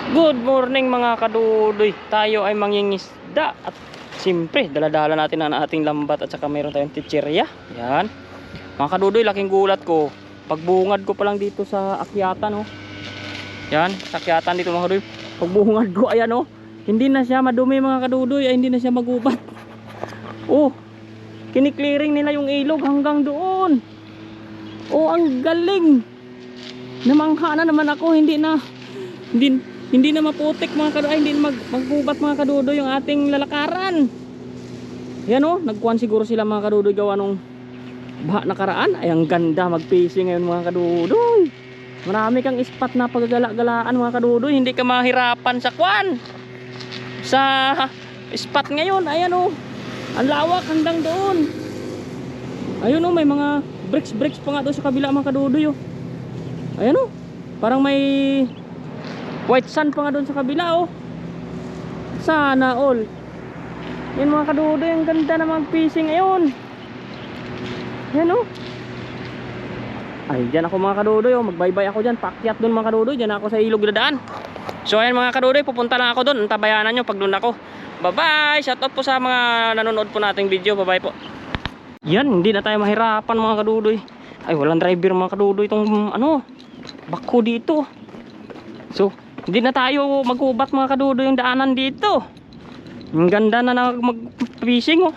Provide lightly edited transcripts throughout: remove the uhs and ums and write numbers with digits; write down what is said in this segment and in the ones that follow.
Good morning mga kadudoy. Tayo ay mangingisda at siyempre daladala natin ang ating lambat at saka mayroon tayong chichirya. Yan. Mga kadudoy, laking gulat ko. Pagbungad ko pa lang dito sa akyatan, oh. Yan, sa akyatan dito mga kadudoy. Pagbungad ko, ayan, oh. Hindi na siya madumi mga kadudoy, ay hindi na siya magubat. Oh, kiniklearing nila yung ilog hanggang doon. Oh, ang galing. Namangha na naman ako, hindi na maputik mga kadudoy, hindi na maggubat mga kadudoy yung ating lalakaran. Yan, oh, nagkuhan siguro sila mga kadudoy gawa nung baha nakaraan. Ay, ang ganda mag-fishing ngayon mga kadudoy. Marami kang spot na paggagala-galaan mga kadudoy, hindi ka mahirapan sa kwan. Sa spot ngayon, ayan, oh. Ang lawak hanggang doon. Ayun, oh, may mga bricks pa nga doon sa kabila mga kadudoy, oh. Ayan, oh. Parang may white sand pa nga doon sa kabila, oh. Sana all. Yan mga kadudoy, ang ganda na mag-fishing ngayon. Yan, oh. Ay, dyan ako mga kadudoy, oh. Magbaybay ako dyan, pakyat doon mga kadudoy. Dyan ako sa ilog dadaan. So ayan mga kadudoy, pupunta lang ako doon. Tabayanan nyo pag doon ako. Bye bye, shout out po sa mga nanonood po nating video. Bye bye po. Yan, hindi na tayo mahirapan mga kadudoy. Ay, walang driver mga kadudoy itong ano, bako dito. So hindi na tayo magubat mga kadudoy yung daanan dito. Ang ganda na mag-fishing, oh.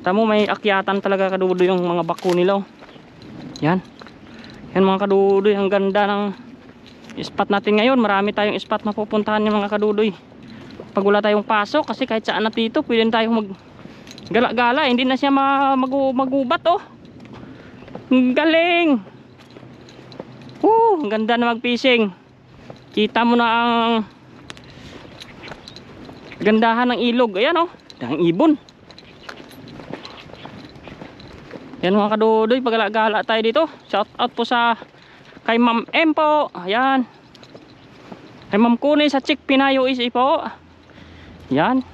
Tamo, may akyatan talaga kadudoy yung mga bako nila, oh. Yan. Yan mga kadudoy, ang ganda ng spot natin ngayon. Marami tayong spot na pupuntahan yung mga kadudoy. Pag wala tayong pasok, kasi kahit saan na dito pwede tayong mag-gala-gala. Hindi na siya magubat, oh. Ang galing. Ang ganda na mag-fishing. Kita mo na ang gandahan ng ilog. Ayan, oh, ang ibon. Yan mga kadudoy, pagala-gala tayo dito. Shout out po sa kay Ma'am M po. Ayan. Kay Ma'am Kuni sa Chick Pinayo Easy po. Yan.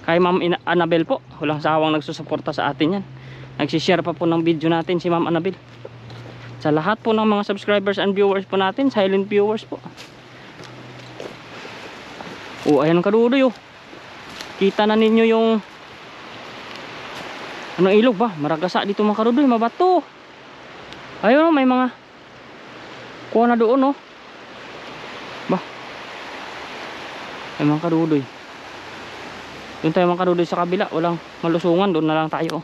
Kay Ma'am Annabel po. Walang sawang nagsusuporta sa atin yan. Nagsishare pa po ng video natin si Ma'am Annabel. Sa lahat po ng mga subscribers and viewers po natin, silent viewers po. Oh, ayan ang kadudoy, oh. Kita na ninyo yung anong ilog ba? Maragasa dito mga kadudoy, mabato. Ayun, oh, may mga kuha na doon, oh. Bah. Ay mga kadudoy. Doon tayo mga kadudoy sa kabila, walang malusungan, doon na lang tayo, oh.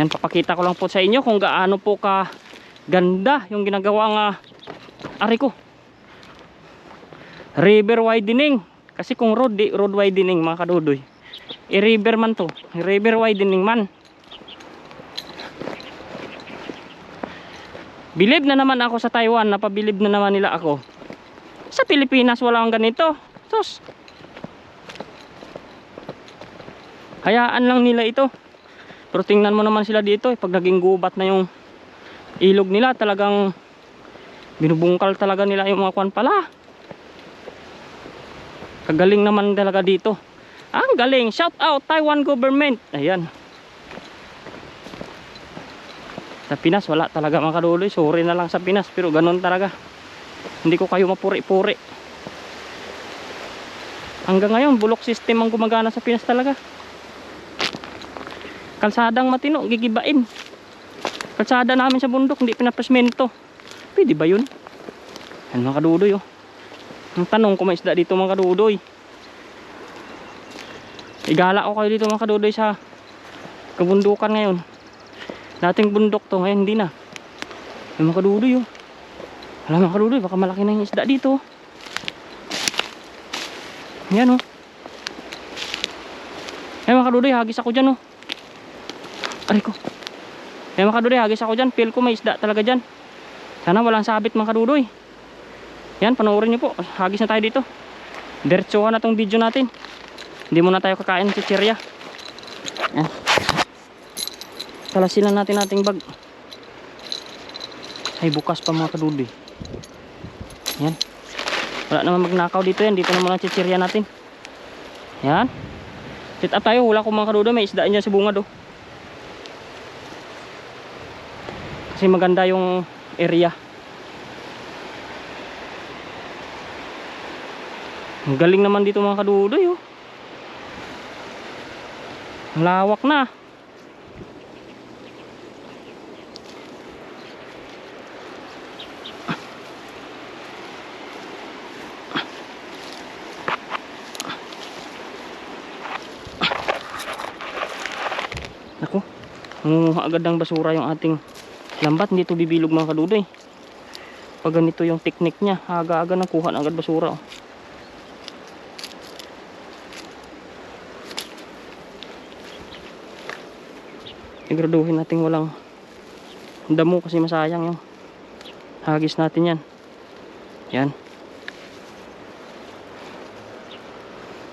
Yan, papakita ko lang po sa inyo kung gaano po ka ganda yung ginagawang ari ko, river widening. Kasi kung road, di road widening mga kadudoy, i-river man to, river widening man. Bilib na naman ako sa Taiwan, napabilib na naman nila ako. Sa Pilipinas walang ganito. Sus, hayaan lang nila ito. Pero tingnan mo naman sila dito, pag naging gubat na yung ilog nila, talagang binubungkal talaga nila yung mga kwan pala. Kagaling naman talaga dito. Ang galing. Shout out Taiwan government. Ayan. Sa Pinas wala talaga mga kadudoy. Sorry na lang sa Pinas, pero ganun talaga. Hindi ko kayo mapuri-puri. Hanggang ngayon bulok system ang gumagana sa Pinas talaga. Kalsadang matino, gigibain. Kalsada namin sa bundok, hindi pinapasmento. Pwede ba yun? Yan mga kadudoy, oh. Ang tanong kung may isda dito mga kadudoy. Igala ko kayo dito mga kadudoy sa kabundukan ngayon. Dating bundok to, ngayon hindi na. Yan mga kadudoy, oh. Alam mga kadudoy, baka malaki na yung isda dito. Yan, oh. Yan mga kadudoy, hagis ako dyan, oh. Aray ko. Yan mga kadudoy, hagis ako dyan. Feel ko may isda talaga dyan. Sana walang sabit mga kadudoy. Yan, panoorin nyo po. Hagis na tayo dito. Diretsuhan na tong video natin. Hindi muna tayo kakain ng chichirya. Yan. Talasilan natin ating bag. Ay, bukas pa mga kadudoy. Yan. Wala naman magnakaw dito yan. Dito na muna chichirya natin. Yan. Sit up tayo. Hula ko mga kadudoy. May isdaan dyan sa bungad, oh. Kasi maganda yung area. Ang galing naman dito mga kadudoy, oh. Ang lawak na. Ako, nangunguha agad ng basura yung ating lambat. Hindi ito bibilog mga kadudoy. Pag ganito yung technique niya, aga-aga nakuha na agad basura, oh. Igraduhin natin walang damo kasi masayang yung hagis natin yan. Yan.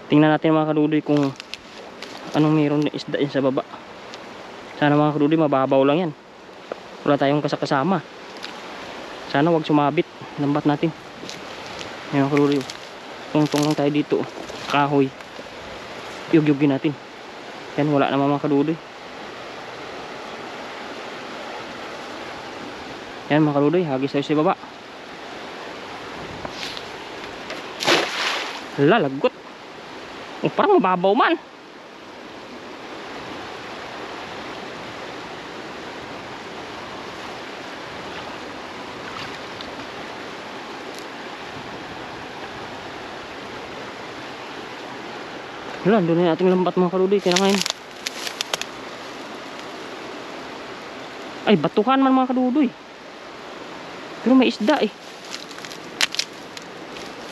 Tingnan natin mga kadudoy kung anong meron na isda yan sa baba. Sana mga kadudoy mababaw lang yan. Wala tayong kasakasama. Sana wag sumabit lambat natin. Yan mga kadudoy. Tungtong lang tayo dito. Kahoy. Yugyugin natin. Yan, wala naman mga kadudoy. Yan mga kadudoy, hagis tayo sa baba. Lalagot. Oh, parang mababaw man. Wala, doon na ating lambat mga kadudoy. Kailangan. Ay, batuhan man mga kadudoy. Pero may isda eh.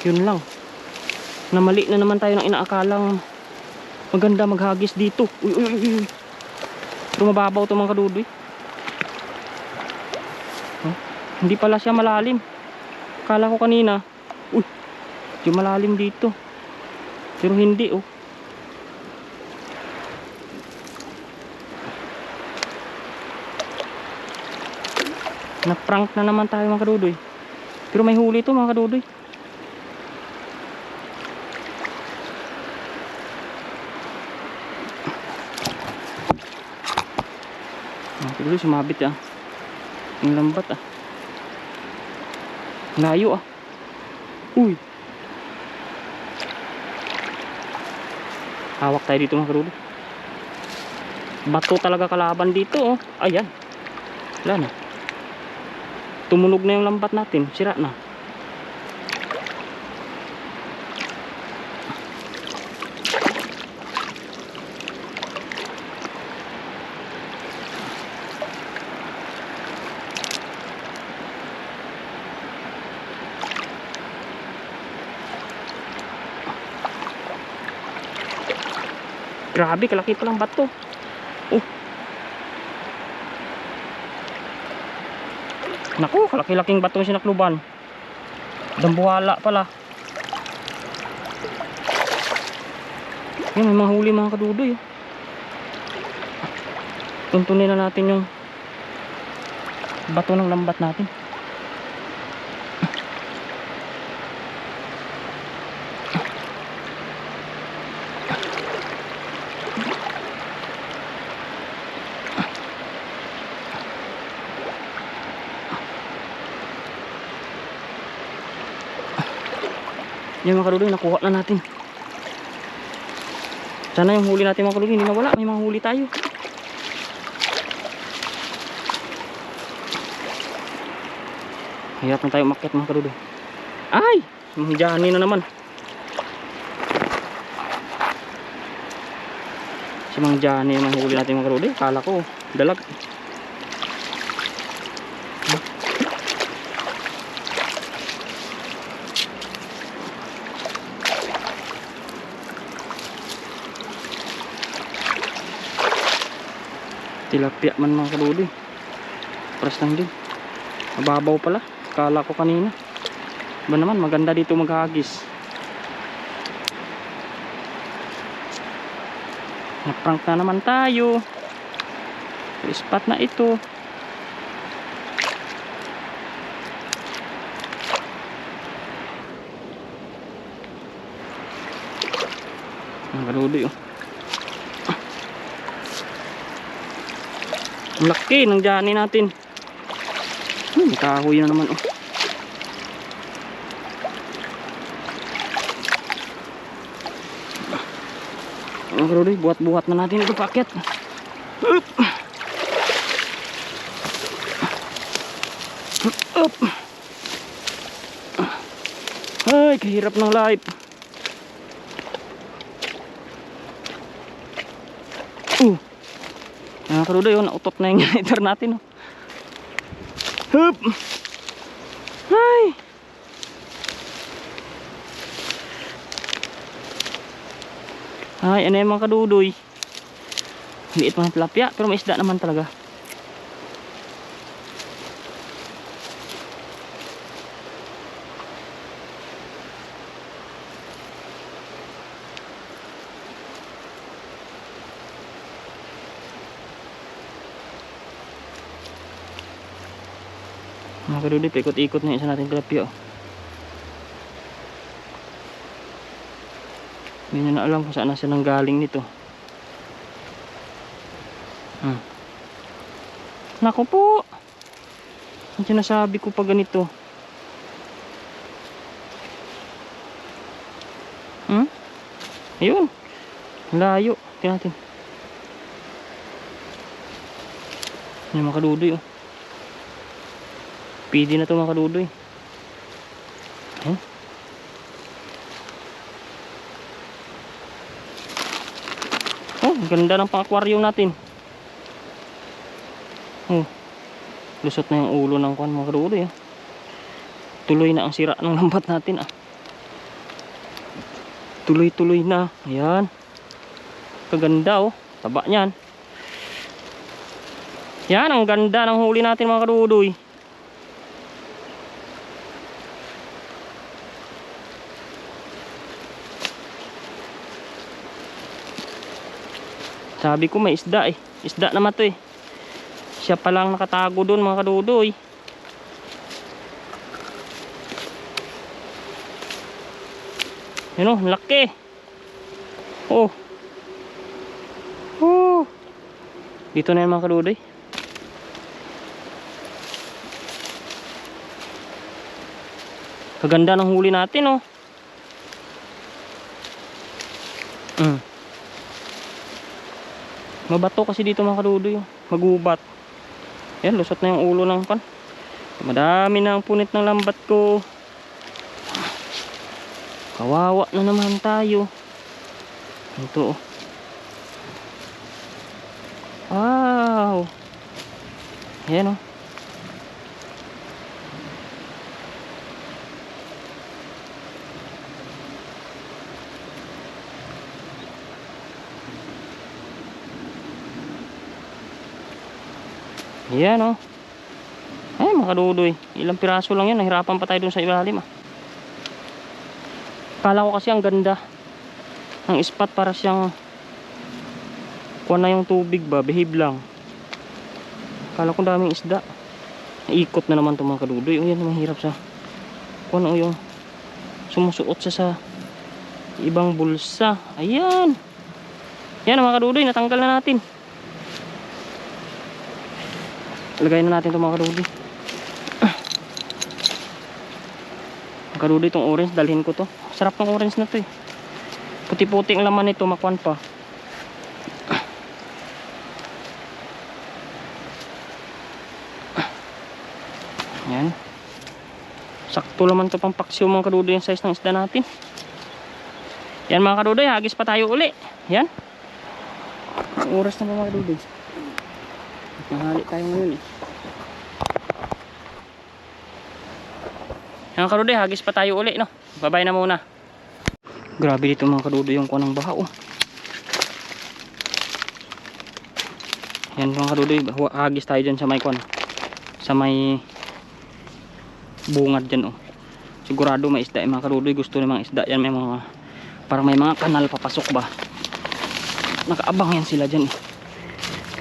Yun lang. Namali na naman tayo ng inaakalang maganda maghagis dito. Uy, uy, uy, uy. Pero mababaw ito mga kadudoy. Huh? Hindi pala siya malalim. Akala ko kanina, uy, yung malalim dito. Pero hindi, oh. Na-prank na naman tayo mga kadudoy. Pero may huli ito mga kadudoy. Mga kadudoy, sumabit ah. Ang lambat ah. Layo ah. Uy. Hawak tayo dito mga kadudoy. Bato talaga kalaban dito, oh. Ayan. Wala na. Tumunog na yung lambat natin. Sira na. Grabe, kalaki palang bato. Oh. Naku, kalaki-laking batong sinakluban. Dambuhala pala. Yan, may mga huli mga kadudoy. Tuntunin na natin yung bato ng lambat natin. Yan mga kadudoy, nakuha na natin. Sana yung huli natin mga kadudoy hindi nawala. May mga huli tayo. Hirap na tayo umakyat mga kadudoy. Ay! Diyan na naman. Si Mang Johnny yung huli natin mga kadudoy. Kala ko dalag. Tilapia man mga kadudoy. Paras lang din. Mababaw pala. Kala ko kanina. Ba naman maganda dito maghagis. Na-prank na naman tayo. Spot na ito. Mga kadudoy oh. Ang laki ng Johnny natin. Kahoy na naman oh. Mga kadudoy, buhat-buhat na natin ito paakyat. Up. Up. Ay, kahirap ng life. Mga kadudoy, nautot na yung generator natin. Hup! Ay! Ay, ano yung mga kadudoy? Liit mga tilapia, pero may isda naman talaga. Mga kadudoy, paikot-ikot na isa natin tilapia. Hindi nyo na alam kung saan na siya nanggaling nito. Naku po! Ang sinasabi ko pa ganito. Ayun. Layo. Tingnan natin. Yung mga kadudoy. Pwede na ito mga kadudoy. Ang ganda ng pang-aquarium natin. Lusot na yung ulo ng kuwan mga kadudoy. Tuloy na ang sira ng lambat natin. Tuloy-tuloy na. Ayan. Kaganda taba niyan. Yan ang ganda ng huli natin mga kadudoy. Sabi ko may isda Isda naman to Siya palang nakatago doon mga kadudoy. Yun laki. Dito na yan mga kadudoy. Kaganda ng huli natin Mabato kasi dito mga kadudoy Magubat. Yan, lusot na yung ulo ng kan. Madami na ang punit ng lambat ko. Kawawa na naman tayo. Ito wow. Yan Yan ay mga kadudoy, ilang piraso lang yan. Nahirapan pa tayo dun sa ilalim Kala ko kasi ang ganda ng spot, para siyang kuha na yung tubig ba, behave lang. Kala ko daming isda. Ikot na naman itong mga kadudoy. Yan mahirap sa kuha na yung sumusuot sa ibang bulsa. Ayan. Yan mga kadudoy, natanggal na natin. Lagay na natin itong mga kadudoy. Mga kadudoy, itong orange, dalhin ko to. Sarap ng orange na to Puti-puti ang laman nito, makuan pa. Yan. Sakto naman to pang paksiw mga kadudoy yung size ng isda natin. Yan mga kadudoy, hagis pa tayo uli. Yan. Ang oras na mga kadudoy. Mahali tayo ngayon Yan kadudoy, hagis pa tayo uli Bye-bye na muna. Grabe dito mga kadudoy yung kuha ng baha Yan mga kadudoy, hagis tayo dyan sa may kuha, sa may bungad dyan Sigurado may isda mga kadudoy. Gusto namang isda yan, may mga, parang may mga kanal papasok ba. Nakaabang yan sila dyan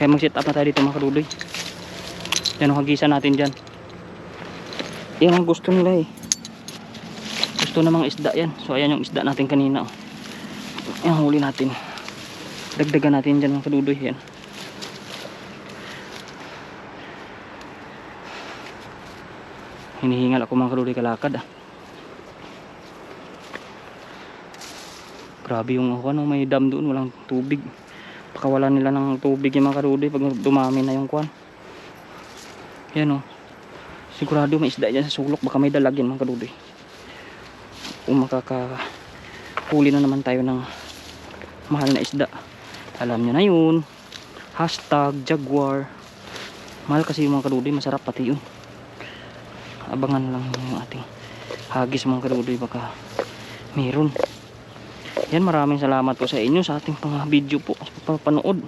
Kaya mag set up na tayo dito mga kadudoy. Yan hagisan natin dyan. Yan ang gusto nila Gusto namang isda yan. So ayan yung isda natin kanina Yan huli natin. Dagdagan natin dyan mga kadudoy. Yan. Hinihingal ako mga kadudoy kalakad Grabe yung ano, may dam doon, walang tubig. Pakawalan nila ng tubig yung mga kadudoy pag dumami na yung kwan. Yan o. Sigurado may isda dyan sa sulok, baka may dalag yan mga kadudoy. Kung makakahuli na naman tayo ng mahal na isda. Alam nyo na yun. Hashtag Jaguar. Mahal kasi yung mga kadudoy, masarap pati yun. Abangan lang yung ating hagis mga kadudoy, baka meron. Yan, maraming salamat po sa inyo sa ating pang video po sa pagpapanood.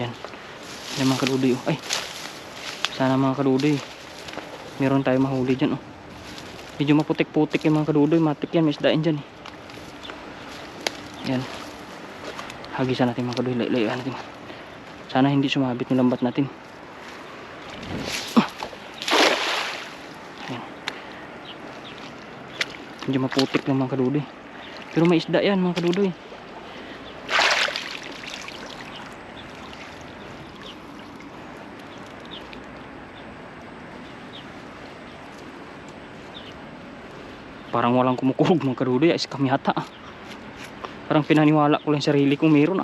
Yan. Yan mga kadudoy. Ay, sana mga kadudoy meron tayo mahuli dyan. Medyo maputik-putik yung mga kadudoy. Matik yan, may isdain dyan. Yan. Hagisan natin mga kadudoy. Layuan natin. Sana hindi sumabit yung lambat natin. Medyo maputik lang mga kadudoy. Pero may isda yan mga kadudoy. Parang walang kumukulog mga kadudoy. Is kami hata. Parang pinaniwala ko lang sarili kong meron .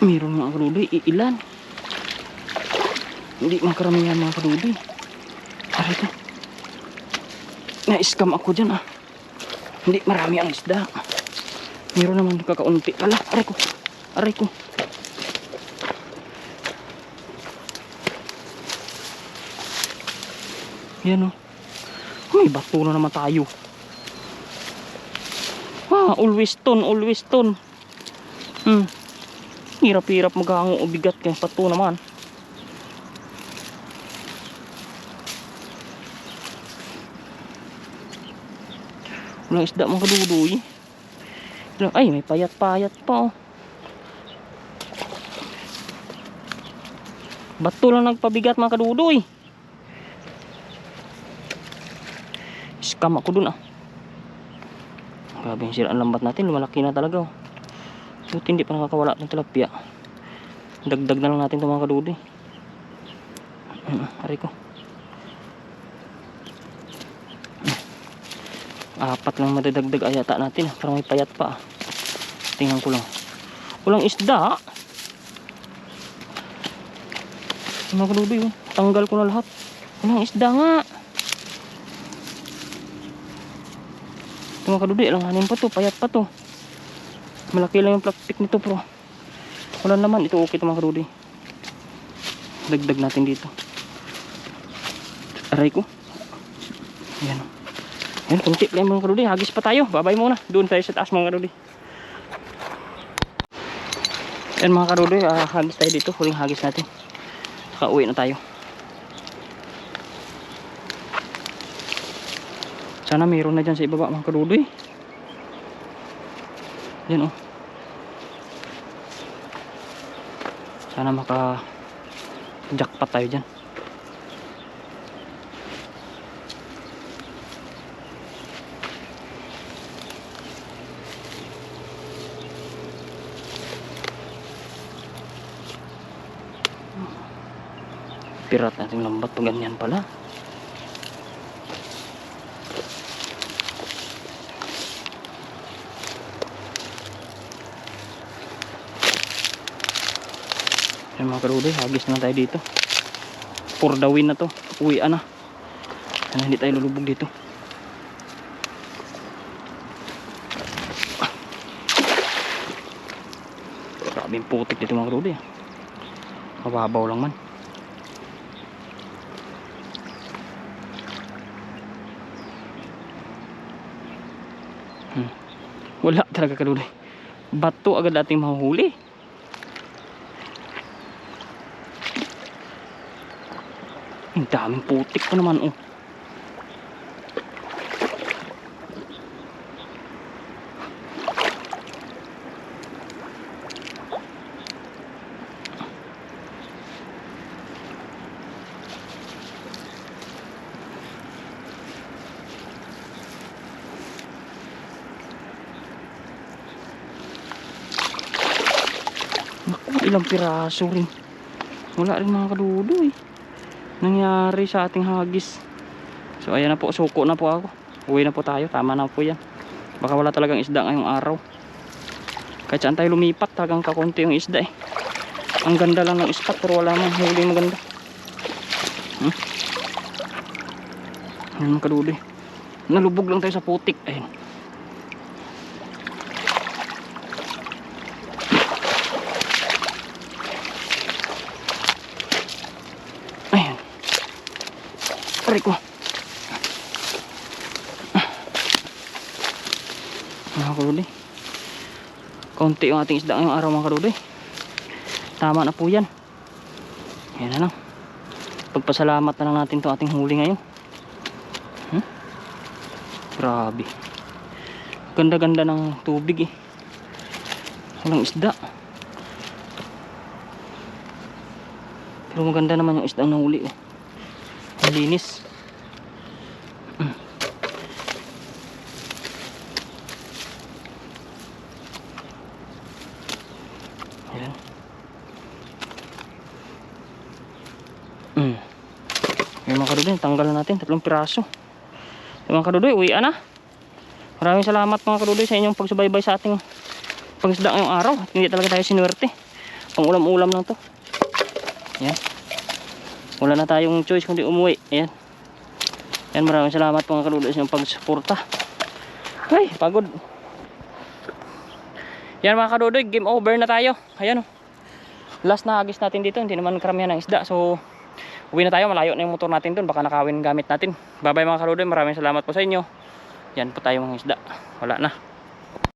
Meron mga kadudoy, ilan. Hindi makaramihan mga kadudoy. Aray ko. Na-scam ako dyan . Hindi marami ang isda. Meron naman kakaunti. Ala, aray ko. Aray ko. Yan may bato na naman tayo. Always ton. Hirap-hirap maghango o bigat kaya pato naman. Walang isda mga kadudoy. Ay, may payat-payat pa . Bato lang nagpabigat mga kadudoy. Scam ako dun . Grabe yung siraan lambat natin. Lumalaki na talaga . Buti hindi pa nakakawala ng tilapia. Dagdag na lang natin ito mga kadudoy. Aray ko. 4 lang madadagdag ayata natin . Parang may payat pa . Tingnan ko lang. Walang isda . Mga kadudoy . Tanggal ko na lahat. Walang isda nga. Ito mga kadudoy. Alanganin pa to. Payat pa to. Malaki lang yung plastic nito bro. Wala naman. Ito okay ito mga kadudoy. Dagdag natin dito. Aray ko. Ayan . Ayan, kunti lang mga kadudoy. Hagis pa tayo. Babay muna. Doon tayo sa taas mga kadudoy. Ayan mga kadudoy. Hagis tayo dito. Huling hagis natin. Saka uwi na tayo. Sana mayroon na dyan sa ibaba mga kadudoy. Ayan Sana maka jackpot tayo dyan. Pirat natin lambat pag ganyan pala. Ayan mga kadudoy, hagis na tayo dito. For the win na to. Uwian na. Sana hindi tayo lulubog dito. Grabing putik dito mga kadudoy. Mababaw lang man. Wala talaga kadudoy. Bato agad ating mahuhuli. Ang daming putik pa naman ilang piraso rin. Wala rin mga kadudoy nangyari sa ating hagis. So ayan na po, suko na po ako. Uwi na po tayo, tama na po yan. Baka wala talagang isda ngayong araw. Kahit saan tayo lumipat, talagang kakunti yung isda eh. Ang ganda lang ng spot pero wala mang huli maganda. Ayan mga kadudoy, nalubog lang tayo sa putik. Ayan. Ayan. Aray ko. Mga kadudoy, kaunti yung ating isda ngayong araw mga kadudoy. Tama na po yan. Ayan na lang. Pagpasalamat na lang natin itong ating huli ngayon. Grabe. Ganda-ganda ng tubig eh. Walang isda. Pero maganda naman yung isda na huli oh. Malinis. Ayan. Yung mga kadudoy, tanggalan natin 3 piraso. Yung mga kadudoy, uwian na. Maraming salamat mga kadudoy sa inyong pagsubaybay sa ating pagisda ngayong araw. Hindi talaga tayo sinuwerte. Pang ulam-ulam lang to. Ayan. Wala na tayong choice kundi umuwi. Ayan. Ayan, maraming salamat mga kadudoy sa inyong pagsuporta. Ay, pagod. Yan mga kadudoy, game over na tayo. Ayan o. Last na hagis natin dito. Hindi naman karamihan ng isda. So uwi na tayo, malayo na yung motor natin dun, baka nakawin gamit natin. Bye bye mga kadudoy, maraming salamat po sa inyo. Yan po tayo mga isda, wala na.